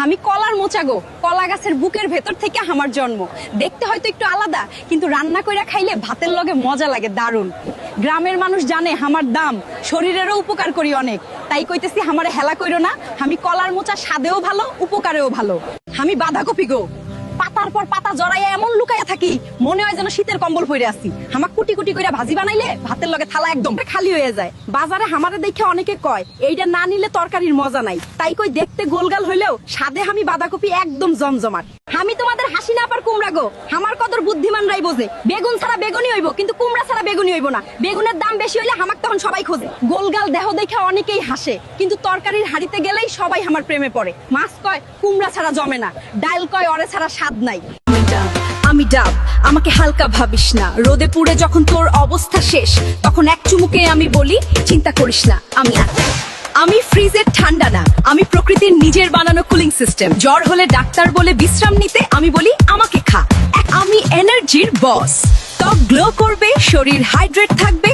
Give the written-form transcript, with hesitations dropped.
আমি কলার মোচা গো, কলা গাছের বুকের ভেতর থেকে আমার জন্ম। দেখতে হয়তো একটু আলাদা, কিন্তু রান্না কইরা খাইলে ভাতের লগে মজা লাগে দারুণ। গ্রামের মানুষ জানে আমার দাম, শরীরেরও উপকার করি অনেক। তাই কইতেছি আমারে হেলা কইরো না, আমি কলার মোচা স্বাদেও ভালো, উপকারেও ভালো। আমি বাঁধাকপি গো, পাতার পর পাতা জড়াইয়া এমন লুকাইয়া থাকি, মনে হয় যেন শীতের কম্বল পরে আছি। আমার কুটি কুটি কইরা ভাজি বানাইলে ভাতের লগে থালা একদম খালি হয়ে যায়। বাজারে আমারে দেখে অনেকে কয় এইটা না নিলে তরকারির মজা নাই, তাই কই দেখতে গোলগাল হইলেও স্বাদে আমি বাঁধাকপি একদম জমজমাট। আমি তোমাদের হাসি না পার কুমড়া গো, আমার কদর বুদ্ধিমানরাই বোঝে। বেগুন ছাড়া বেগুনি হইব, কিন্তু কুমড়া ছাড়া বেগুনি হইব না। বেগুনের দাম বেশি হইলে আমাকে তখন সবাই খোঁজে। গোলগাল দেহ দেখে অনেকেই হাসে, কিন্তু তরকারির হাড়িতে গেলেই সবাই আমার প্রেমে পড়ে। মাছ কয় কুমড়া ছাড়া জমে না, ডাল কয় অরে ছাড়া স্বাদ নাই। আমি ডাব, আমাকে হালকা ভাবিস না। রোদে পুড়ে যখন তোর অবস্থা শেষ, তখন এক চুমুকে আমি বলি চিন্তা করিস না, আমি আছি। আমি ফ্রিজের ঠান্ডা না, আমি প্রকৃতির নিজের বানানো কুলিং সিস্টেম। জ্বর হলে ডাক্তার বলে বিশ্রাম নিতে, আমি বলি আমাকে খা। আমি এনার্জির বস। ত্বক গ্লো করবে, শরীর হাইড্রেট থাকবে,